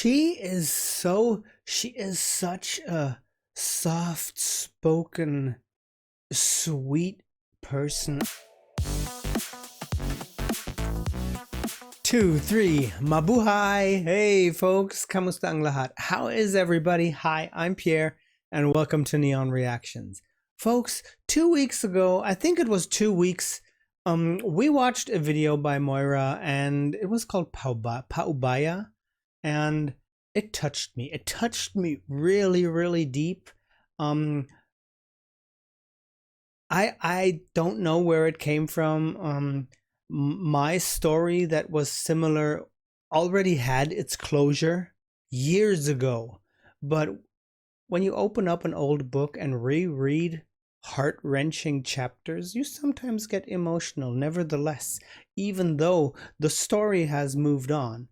she is such a soft spoken, sweet person. 2, 3, mabuhay! Hey folks, kamusta ang lahat? How is everybody? Hi, I'm Pierre, and welcome to Neon Reactions. Folks, 2 weeks ago, I think it was 2 weeks, we watched a video by MOIRA, and it was called Paubaya, and it touched me. It touched me really, really deep. I don't know where it came from. My story that was similar already had its closure years ago, but when you open up an old book and reread heart-wrenching chapters, you sometimes get emotional nevertheless, even though the story has moved on.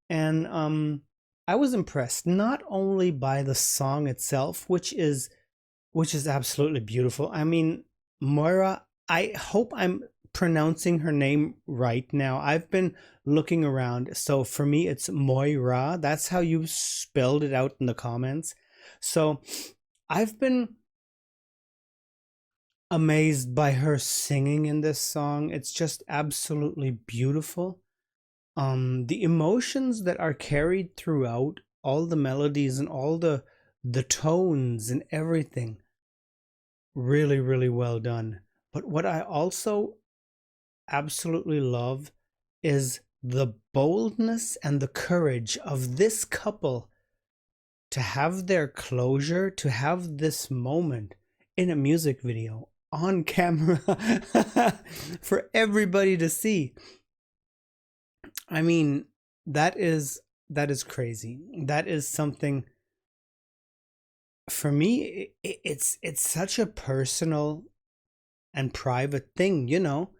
And I was impressed not only by the song itself, which is absolutely beautiful. I mean, Moira, I hope I'm pronouncing her name right now. I've been looking around, so for me it's Moira. That's how you spelled it out in the comments. So I've been amazed by her singing in this song. It's just absolutely beautiful. The emotions that are carried throughout, all the melodies and all the tones and everything, really, really well done. But what I also absolutely love is the boldness and the courage of this couple to have their closure, to have this moment in a music video on camera for everybody to see. I mean, that is crazy. That is something, for me, it's such a personal and private thing, you know.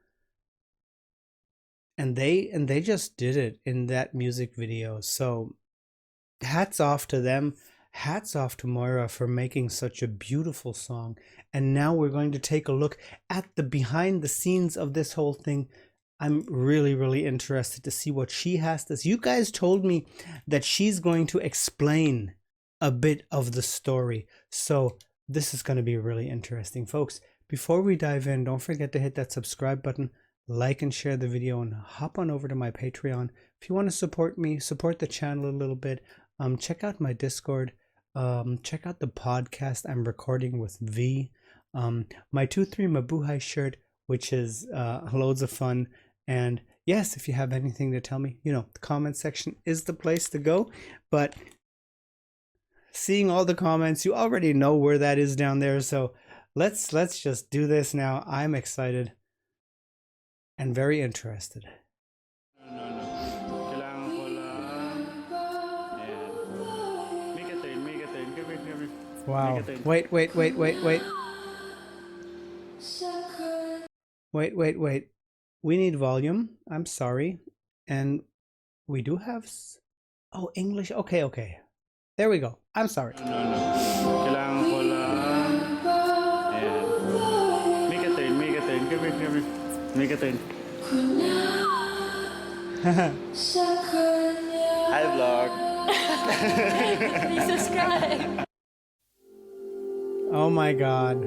And they just did it in that music video. So hats off to them. Hats off to Moira for making such a beautiful song. And now we're going to take a look at the behind the scenes of this whole thing. I'm really, really interested to see what she has to say. You guys told me that she's going to explain a bit of the story. So this is going to be really interesting. Folks, before we dive in, don't forget to hit that subscribe button, like and share the video, and hop on over to my Patreon. If you want to support me, support the channel a little bit, check out my Discord, check out the podcast I'm recording with V, my 2-3 Mabuhay shirt, which is loads of fun. And yes, if you have anything to tell me, you know, the comment section is the place to go. But seeing all the comments, you already know where that is down there. So let's just do this now. I'm excited and very interested. Wow. Wait. Wait. We need volume. I'm sorry. And we do have... Oh, English. Okay. There we go. I'm sorry. Kailangan ko lang. Ayan. Make a turn. Give. Make a turn. Hi, vlog. Please subscribe. Oh my God.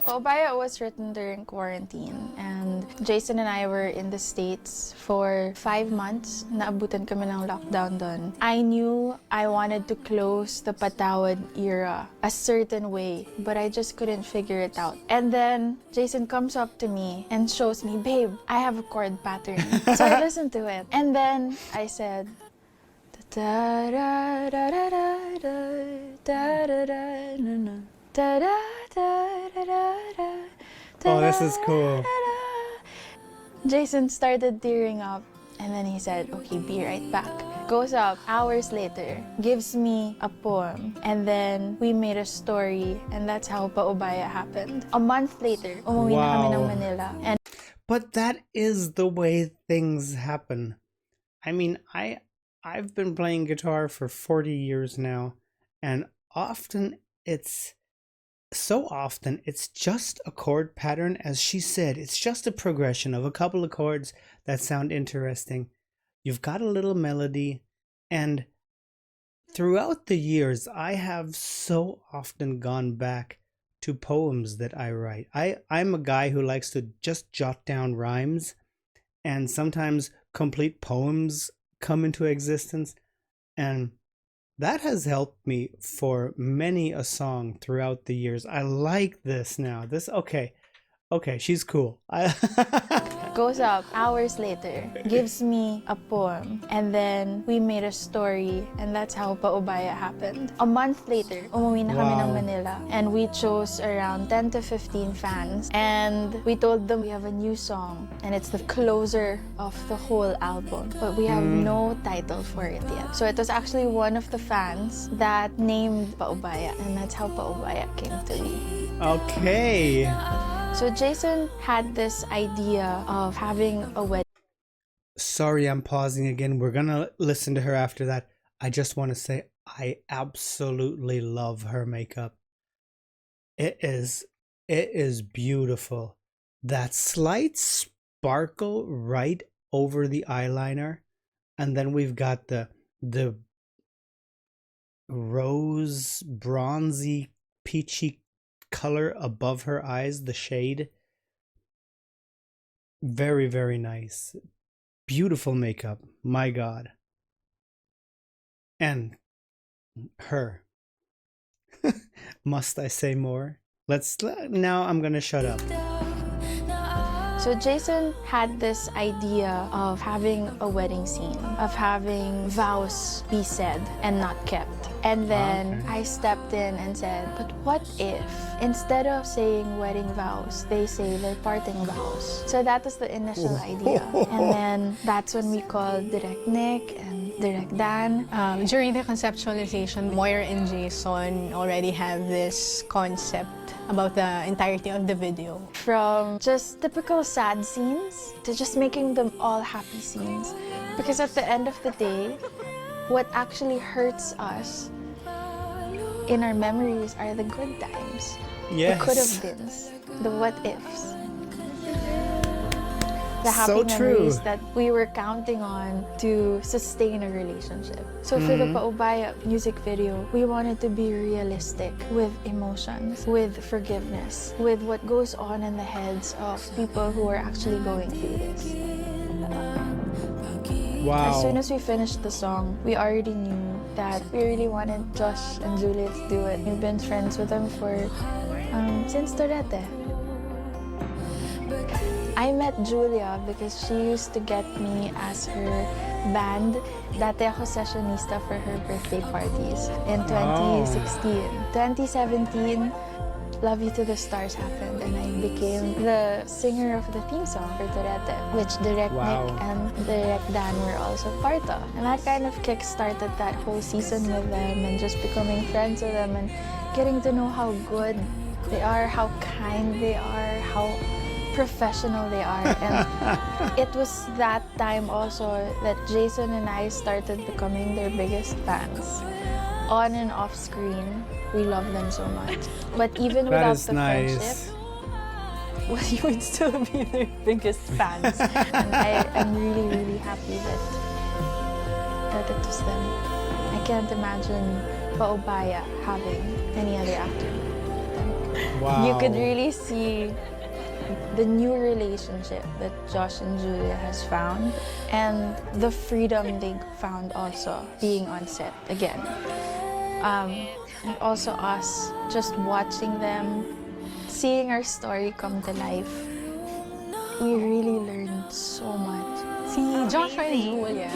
Paubaya was written during quarantine, and Jason and I were in the States for 5 months. Naabutan kami ng lockdown doon. I knew I wanted to close the Patawad era a certain way, but I just couldn't figure it out. And then Jason comes up to me and shows me, "Babe, I have a chord pattern." So I listened to it, and then I said, da da da da da da da da da da da. Oh, this is cool. Jason started tearing up, and then he said, "Okay, be right back." Goes up hours later, gives me a poem, and then we made a story, and that's how Paubaya happened. A month later, umuwi na kami ng Manila. And but that is the way things happen. I mean, I've been playing guitar for 40 years now, and often it's so often it's just a chord pattern, as she said, it's just a progression of a couple of chords that sound interesting. You've got a little melody, and throughout the years I have so often gone back to poems that I write. I'm a guy who likes to just jot down rhymes, and sometimes complete poems come into existence, and that has helped me for many a song throughout the years. I like this now. This okay. Okay, she's cool. Goes up hours later, gives me a poem, and then we made a story, and that's how Paubaya happened. A month later, umuwi na kami ng Wow. Manila, and we chose around 10 to 15 fans, and we told them we have a new song, and it's the closer of the whole album, but we have no title for it yet. So it was actually one of the fans that named Paubaya, and that's how Paubaya came to be. Okay. So Jason had this idea of having a wedding. Sorry, I'm pausing again. We're gonna listen to her after that. I just want to say I absolutely love her makeup. It is beautiful. That slight sparkle right over the eyeliner, and then we've got the rose bronzy peachy color above her eyes, the shade. Very, very nice. Beautiful makeup. My God. And her. Must I say more? Now I'm gonna shut up. So Jason had this idea of having a wedding scene, of having vows be said and not kept. And then Okay. I stepped in and said, but what if instead of saying wedding vows, they say their parting vows? So that was the initial idea. And then that's when we called Direct Nick and Direct Dan. During the conceptualization, Moira and Jason already have this concept about the entirety of the video. From just typical sad scenes to just making them all happy scenes. Because at the end of the day, what actually hurts us in our memories are the good times, Yes. the could have beens, the what ifs. The happy So memories true. that we were counting on to sustain a relationship. So for the Paubaya music video, we wanted to be realistic with emotions, with forgiveness, with what goes on in the heads of people who are actually going through this. Wow. As soon as we finished the song, we already knew that we really wanted Josh and Julia to do it. We've been friends with them for since Torete. I met Julia because she used to get me as her band. Dati ako sessionista for her birthday parties in 2016. 2017, Love You to the Stars happened, and I became the singer of the theme song for Torete, which Direct Wow. Nick and Direct Dan were also part of. And that kind of kick-started that whole season with them, and just becoming friends with them and getting to know how good they are, how kind they are, how professional they are. And it was that time also that Jason and I started becoming their biggest fans. On and off screen, we love them so much. But even That without is the friendship, nice. Well, you would still be their biggest fans. and I'm really, really happy that it was them. I can't imagine Paubaya having any other actor. Wow. You could really see the new relationship that Josh and Julia has found, and the freedom they found also being on set again. And also us just watching them, seeing our story come to life. We really learned so much. Si Joshua and Julia,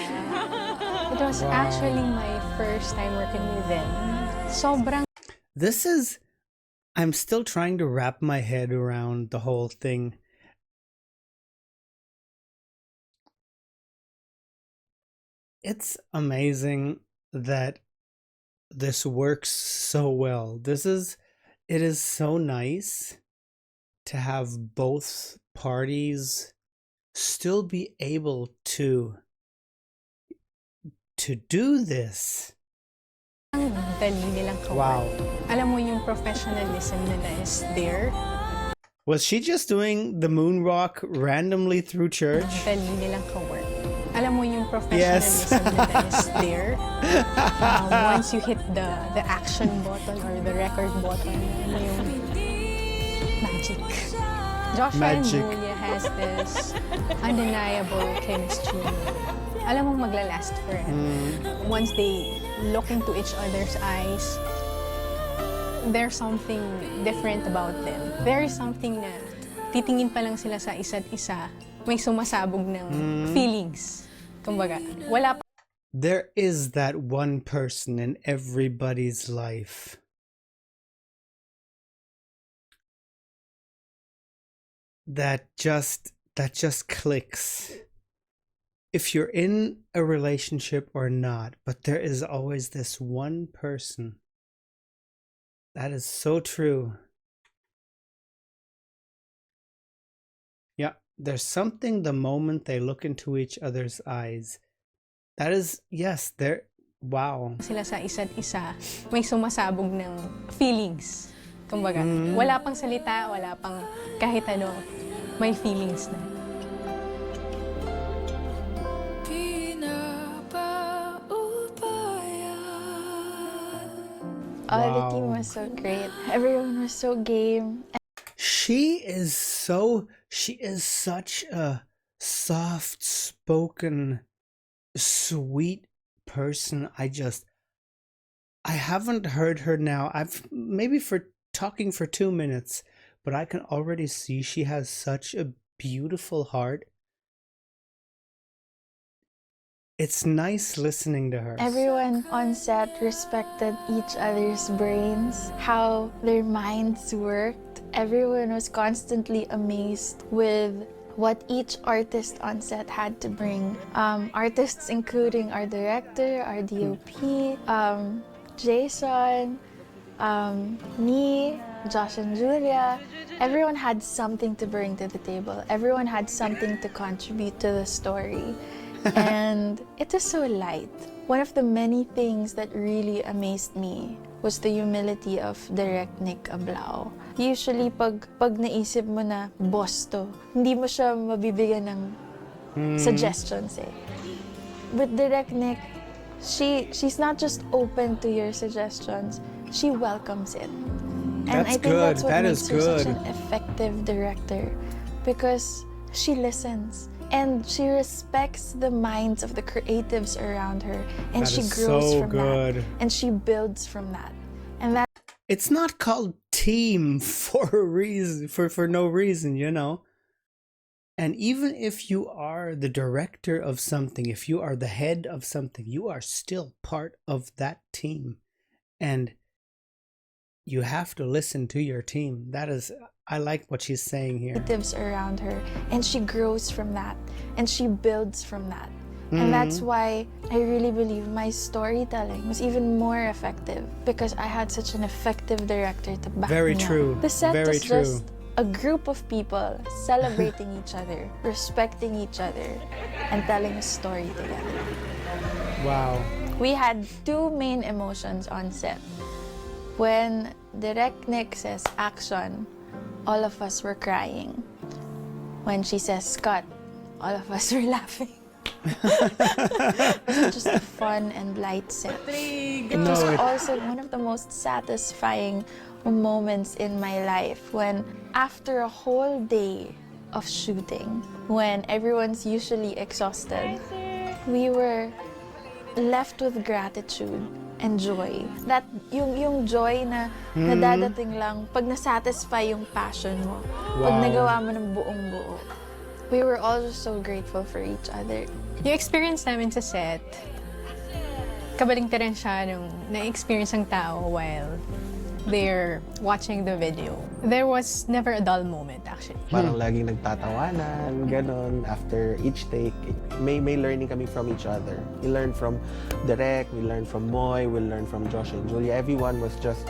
it was Wow. actually my first time working with them. Sobrang I'm still trying to wrap my head around the whole thing. It's amazing that this works so well. It is so nice to have both parties still be able to do this. Ang dali nilang kawork. Wow. Alam mo yung professionalism nila is there. Was she just doing the moonwalk randomly through church? Ang dali nilang kawork. Alam mo yung Yes. professionalism nila is there. Once you hit the action button or the record button, ano yung magic. Joshua Magic. and Julia has this undeniable chemistry. Alam mo maglalast forever. Once they look into each other's eyes, there's something different about them. There is something na titingin pa lang sila sa isa't isa, may sumasabog ng feelings. Kumbaga, wala pa. There is that one person in everybody's life that just clicks. If you're in a relationship or not, but there is always this one person. That is so true. Yeah, there's something the moment they look into each other's eyes. That is, yes, there, wow. Sila sa isa't isa, may sumasabog ng feelings. Kumbaga, wala pang salita, wala pang kahit ano, may feelings na. Oh, the Wow. team was so great. Everyone was so game. She is such a soft-spoken, sweet person. I haven't heard her now. I've maybe for talking for 2 minutes, but I can already see she has such a beautiful heart. It's nice listening to her. Everyone on set respected each other's brains, how their minds worked. Everyone was constantly amazed with what each artist on set had to bring. Artists including our director, our DOP, Jason, me, Josh and Julia. Everyone had something to bring to the table. Everyone had something to contribute to the story. And it was so light. One of the many things that really amazed me was the humility of Direct Nick Ablao. Usually, pag naisip mo na boss to, hindi mo siya mabibigyan ng suggestions eh. With Direct Nick, she's not just open to your suggestions, she welcomes it. And That's I think good. that's what That makes is her such good. an effective director, because she listens. And she respects the minds of the creatives around her, and That she is grows so from good. that, and she builds from that, and that It's not called team for a reason, for no reason, you know. And even if you are the director of something, if you are the head of something, you are still part of that team, and you have to listen to your team. That is, I like what she's saying here. creatives around her, and she grows from that, and she builds from that. And that's why I really believe my storytelling was even more effective, because I had such an effective director to back Very me up. true. The set Very was true. just a group of people celebrating each other, respecting each other, and telling a story together. Wow. We had two main emotions on set. When Direct Nick says action, all of us were crying. When she says cut, all of us were laughing. It was just a fun and light set. It was also one of the most satisfying moments in my life, when after a whole day of shooting, when everyone's usually exhausted, we were left with gratitude and joy. That yung joy na nadadating lang pag nasatisfy yung passion mo. Pag Wow. nagawa mo ng buong buo. We were all just so grateful for each other. Yung experience namin sa set, kabaligtaran siya nung na-experience ng tao while they're watching the video. There was never a dull moment, actually. Parang laging nagtatawanan, ganon. After each take, may learning kami from each other. We learned from Direk, we learned from Moy, we learned from Josh and Julia. Everyone was just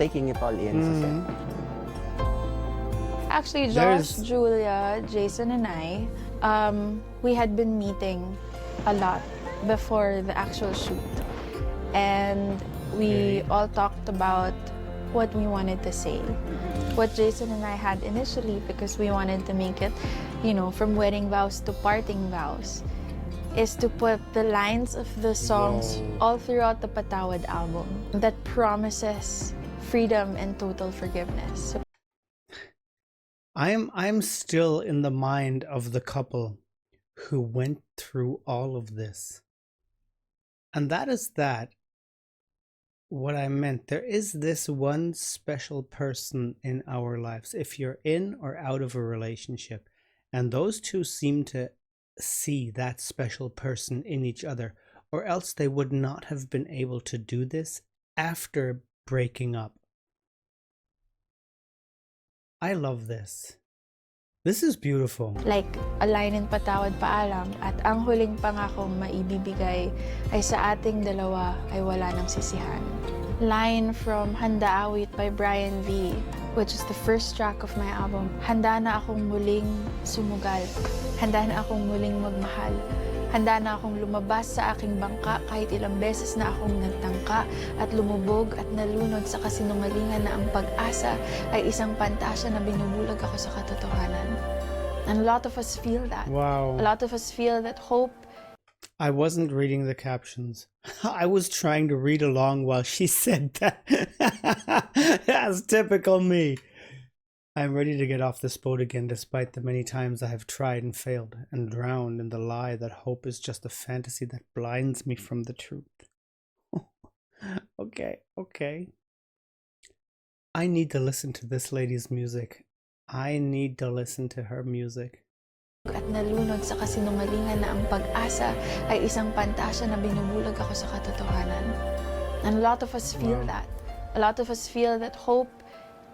taking it all in sa set. Actually, There's- Josh, Julia, Jason, and I, we had been meeting a lot before the actual shoot. and we Okay. all talked about what we wanted to say. What Jason and I had initially, because we wanted to make it, you know, from wedding vows to parting vows, is to put the lines of the songs Whoa. all throughout the Patawad album that promises freedom and total forgiveness. So I'm still in the mind of the couple who went through all of this. And that is what I meant. There is this one special person in our lives, if you're in or out of a relationship, and those two seem to see that special person in each other, or else they would not have been able to do this after breaking up. I love this. This is beautiful. like a line in Patawad Paalam, at ang huling pangakong maibibigay ay sa ating dalawa ay wala nang sisihan. Line from Handa Awit by Brian V, which is the first track of my album. Handa na akong muling sumugal. Handa na akong muling magmahal. Handa na akong lumabas sa aking bangka kahit ilang beses na akong nagtangka at lumubog at nalunod sa kasinungalingan na ang pag-asa ay isang pantasya na binubulag ako sa katotohanan. And a lot of us feel that. Wow. A lot of us feel that hope. I wasn't reading the captions. I was trying to read along while she said that. That's typical me. I'm ready to get off this boat again, despite the many times I have tried and failed, and drowned in the lie that hope is just a fantasy that blinds me from the truth. Okay. I need to listen to this lady's music. I need to listen to her music. At nalunod sa kasinungalingan na ang pag-asa ay isang pantasya na binubulag ako sa katotohanan. And a lot of us feel that. A lot of us feel that hope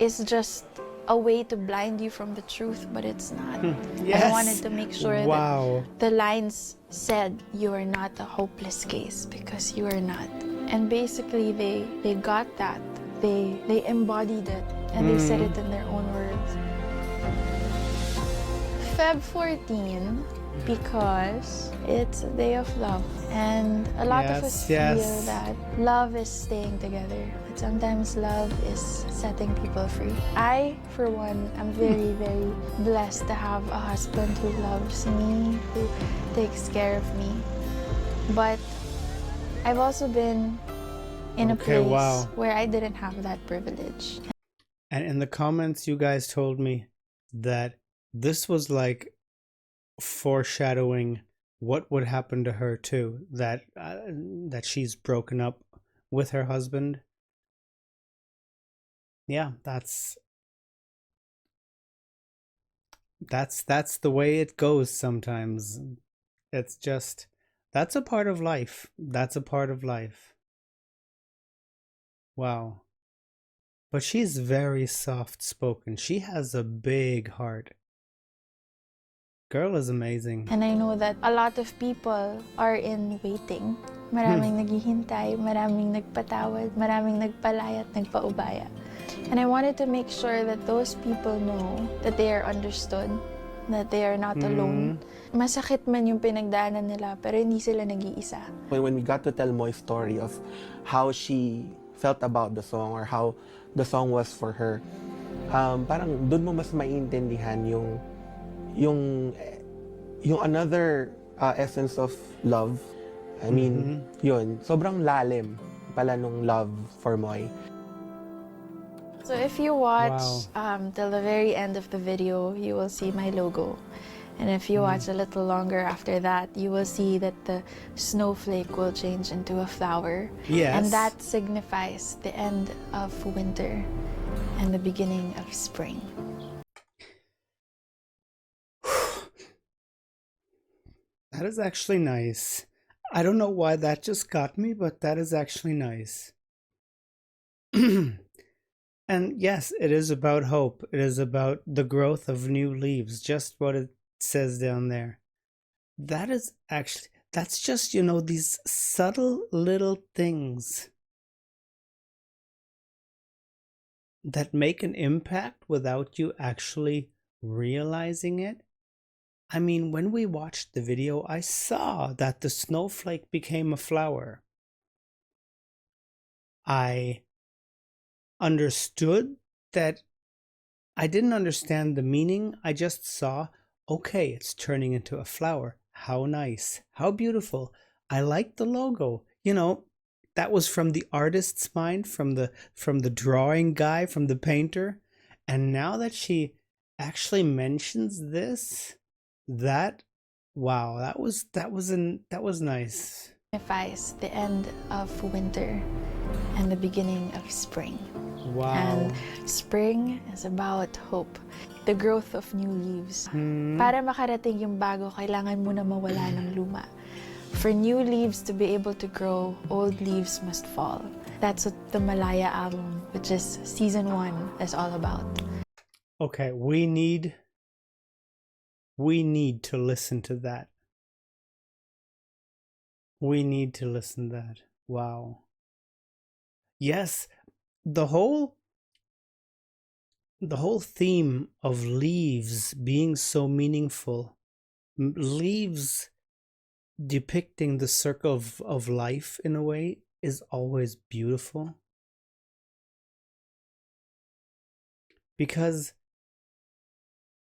is just a way to blind you from the truth, but it's not. Yes. I wanted to make sure Wow. that the lines said you are not a hopeless case, because you are not. And basically they got that. They embodied it, and they said it in their own words. Feb 14, because it's a day of love, and a lot of us feel that love is staying together, but sometimes love is setting people free. I, for one, am very, very blessed to have a husband who loves me, who takes care of me. But I've also been in a place where I didn't have that privilege. And in the comments, you guys told me that this was like foreshadowing what would happen to her too, that she's broken up with her husband. Yeah, that's the way it goes sometimes. It's just, that's a part of life. That's a part of life. Wow. But she's very soft spoken. She has a big heart. Girl is amazing. And I know that a lot of people are in waiting. Maraming naghihintay, maraming nagpatawad, maraming nagpalayat, nagpaubaya. And I wanted to make sure that those people know that they are understood, that they are not alone. Masakit man yung pinagdaanan nila, pero hindi sila nag-iisa. When we got to tell Moi's story of how she felt about the song or how the song was for her, parang doon mo mas maintindihan yung another essence of love. I mean, yun, sobrang lalim pala nung love for Moi. So if you watch till the very end of the video, you will see my logo. And if you watch a little longer after that, you will see that the snowflake will change into a flower. Yes. And that signifies the end of winter and the beginning of spring. That is actually nice. I don't know why that just got me, but that is actually nice. And yes, it is about hope. It is about the growth of new leaves, just what it says down there. That is actually, that's just, you know, these subtle little things that make an impact without you actually realizing it. I mean, when we watched the video, I saw that the snowflake became a flower. I understood that I didn't understand the meaning. I just saw, okay, it's turning into a flower. How nice. How beautiful. I like the logo. You know, that was from the artist's mind, from the drawing guy, from the painter. And now that she actually mentions this, that wow, that was nice. Signifies the end of winter and the beginning of spring. Wow. And spring is about hope, the growth of new leaves. Para makarating yung bago, kailangan muna mawala ng luma. For new leaves to be able to grow, old leaves must fall. That's what the Malaya album, which is season 1, is all about. Okay, we need to listen to that. We need to listen to that. Wow. Yes, the whole theme of leaves being so meaningful, leaves depicting the circle of life in a way, is always beautiful. Because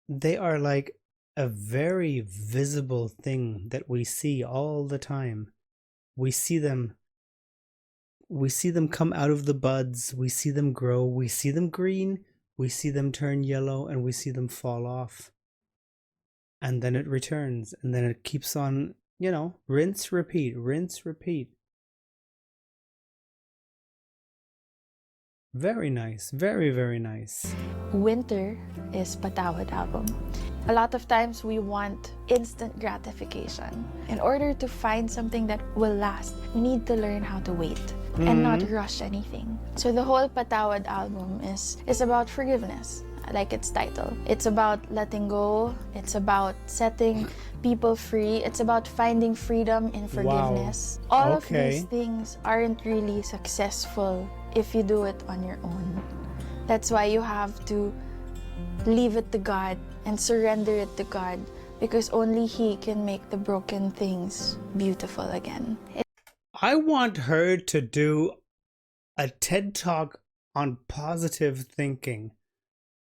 they are like a very visible thing that we see all the time. We see them come out of the buds, we see them grow, we see them green, we see them turn yellow, and we see them fall off. And then it returns, and then it keeps on, you know, rinse, repeat, rinse, repeat. Very nice, very, very nice. Winter is Patawad album. A lot of times we want instant gratification. In order to find something that will last, we need to learn how to wait and not rush anything. So the whole Patawad album is about forgiveness, like its title. It's about letting go. It's about setting people free. It's about finding freedom in forgiveness. Wow. All Okay. of these things aren't really successful if you do it on your own. That's why you have to leave it to God and surrender it to God, because only He can make the broken things beautiful again. I want her to do a TED Talk on positive thinking.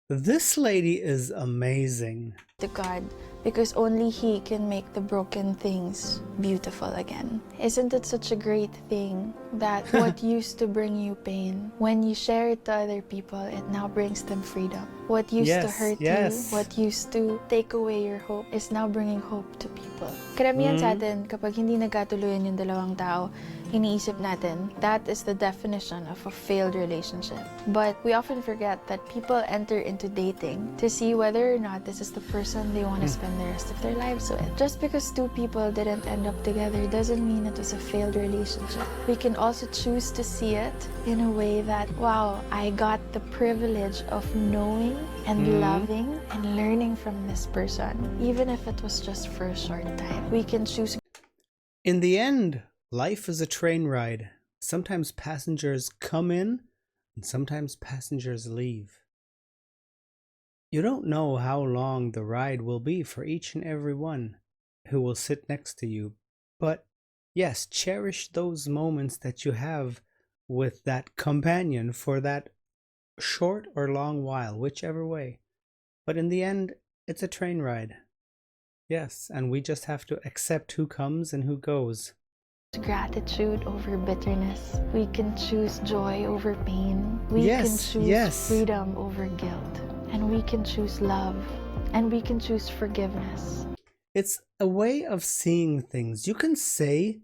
This lady is amazing. To God, because only He can make the broken things beautiful again. Isn't it such a great thing that what used to bring you pain, when you share it to other people, it now brings them freedom? What used to Yes, hurt yes. you, what used to take away your hope, is now bringing hope to people. Karamihan sa atin, kapag hindi nagkatuluyan yung dalawang tao, iniisip natin, that is the definition of a failed relationship. But we often forget that people enter into dating to see whether or not this is the person they want to spend the rest of their lives with. Just because two people didn't end up together doesn't mean it was a failed relationship. We can also choose to see it in a way that, wow, I got the privilege of knowing and loving and learning from this person, even if it was just for a short time. We can choose. In the end, life is a train ride. Sometimes passengers come in and sometimes passengers leave. You don't know how long the ride will be for each and every one who will sit next to you. But yes, cherish those moments that you have with that companion for that short or long while, whichever way. But in the end, it's a train ride. Yes, and we just have to accept who comes and who goes. Gratitude over bitterness. We can choose joy over pain. We can Yes, choose yes. freedom over guilt. And we can choose love. And we can choose forgiveness. It's a way of seeing things. You can say,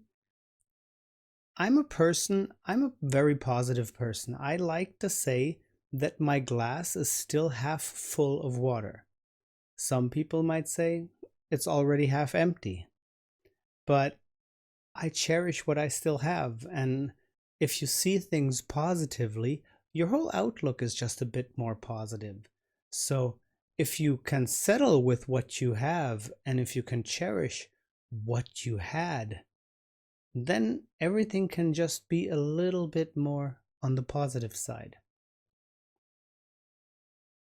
I'm a very positive person. I like to say that my glass is still half full of water. Some people might say it's already half empty. But I cherish what I still have, and if you see things positively, your whole outlook is just a bit more positive. So if you can settle with what you have, and if you can cherish what you had, then everything can just be a little bit more on the positive side.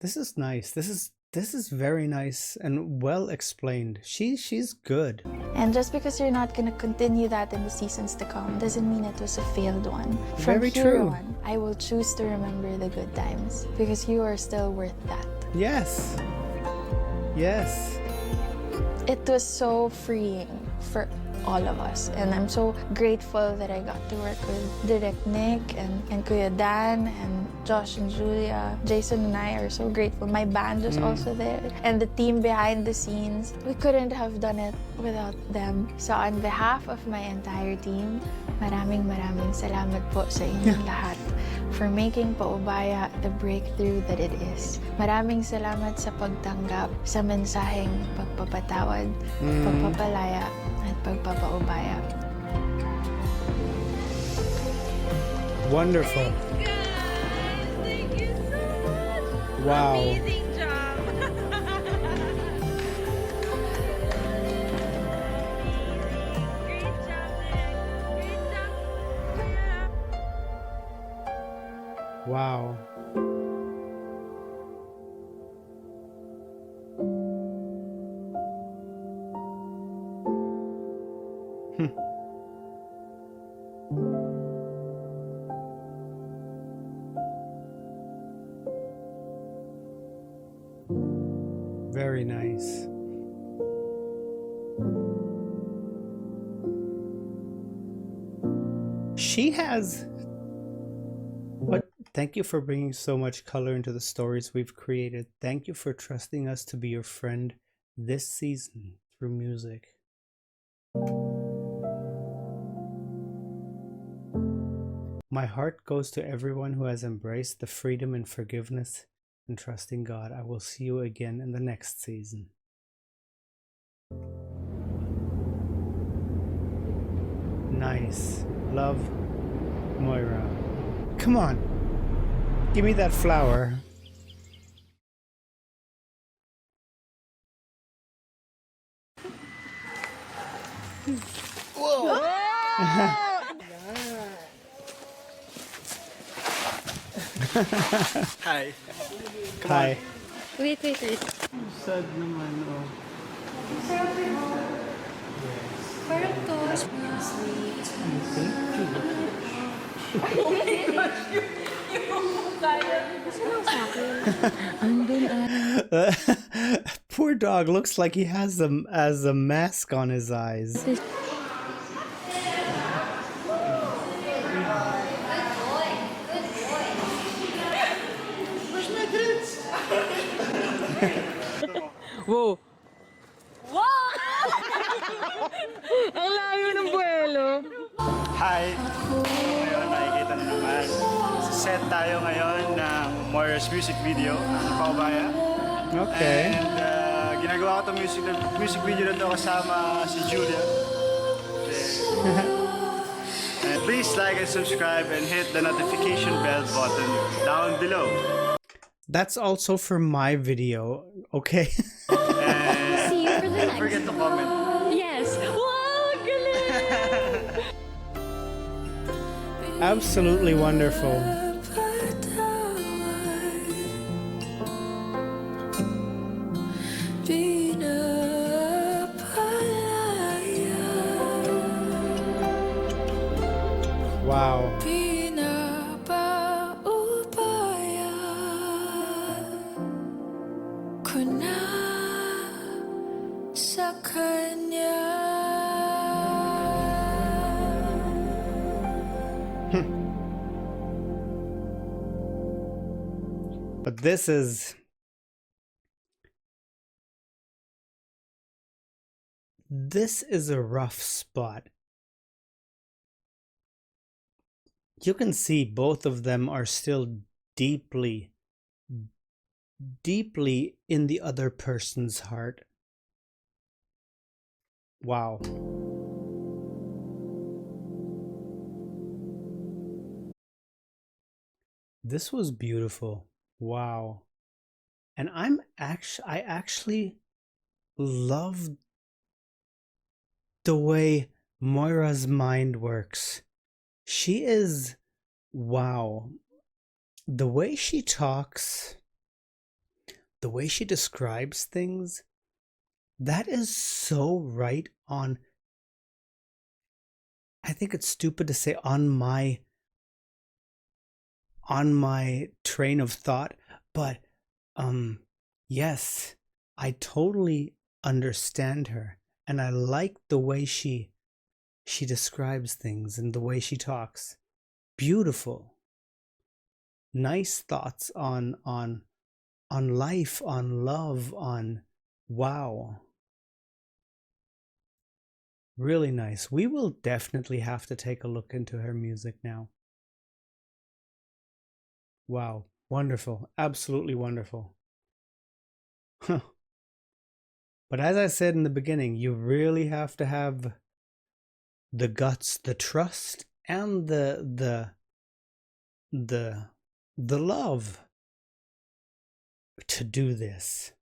This is nice. This This is very nice and well explained. She's good. And just because you're not gonna continue that in the seasons to come doesn't mean it was a failed one. From Very here true. on, I will choose to remember the good times because you are still worth that. Yes. Yes. It was so freeing for all of us. And I'm so grateful that I got to work with Direct Nick and Kuya Dan and Josh and Julia. Jason and I are so grateful. My band was also there. And the team behind the scenes. We couldn't have done it without them. So on behalf of my entire team, maraming salamat po sa inyong lahat for making Paubaya the breakthrough that it is. Maraming salamat sa pagtanggap sa mensaheng pagpapatawad, pagpapalaya, at pagpapaubaya. Wonderful. Thank you so much. Wow. Amazing job. Great job, Nick. Great job. Yeah. Wow. Very nice. She has. What? Thank you for bringing so much color into the stories we've created. Thank you for trusting us to be your friend this season through music. My heart goes to everyone who has embraced the freedom and forgiveness and trusting God. I will see you again in the next season. Nice. Love, Moira. Come on. Give me that flower. Hi. Hi. Wait. Sad naman, oh. Poor dog looks like he has a mask on his eyes. Wow! Ang layo ng buwelo. Hi! Ngayon, nakikita na naman. Sa set tayo ngayon ng Moira's music video, ang Paubaya. Okay. And ginagawa ko itong music video na ito kasama si Julia. And please like and subscribe and hit the notification bell button down below. That's also for my video, okay? And See you for the don't forget to comment. Yes! Wow! Galing! Absolutely wonderful. Wow. But this is a rough spot. You can see both of them are still deeply in the other person's heart. Wow. This was beautiful. Wow. And I actually love the way Moira's mind works. She is, wow. The way she talks, the way she describes things, that is so right on. I think it's stupid to say on my train of thought, but yes, I totally understand her, and I like the way she describes things and the way she talks. Beautiful. Nice thoughts on life, on love, on wow. Really nice. We will definitely have to take a look into her music now. Wow. Wonderful. Absolutely wonderful. Huh. But as I said in the beginning, you really have to have the guts, the trust, and the love to do this.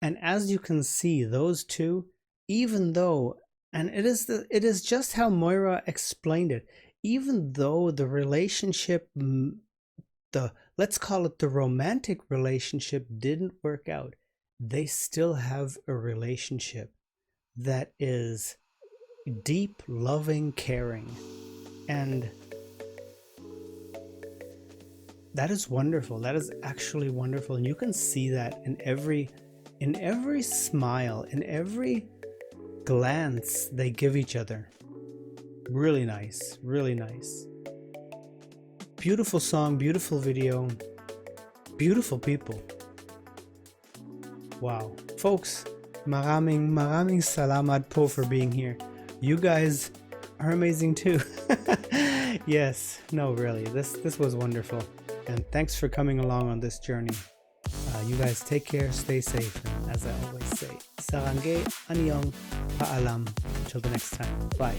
And as you can see, those two, even though, and it is just how Moira explained it, even though the relationship, let's call it the romantic relationship, didn't work out, they still have a relationship that is deep, loving, caring, and that is wonderful. That is actually wonderful, and you can see that in every smile, in every glance they give each other. Really nice, really nice. Beautiful song, beautiful video, beautiful people. Wow. Folks, maraming salamat po for being here. You guys are amazing too. Yes, no, really, this was wonderful. And thanks for coming along on this journey. You guys take care, stay safe, and as I always say, sarangay, annyeong, paalam. Until the next time, bye.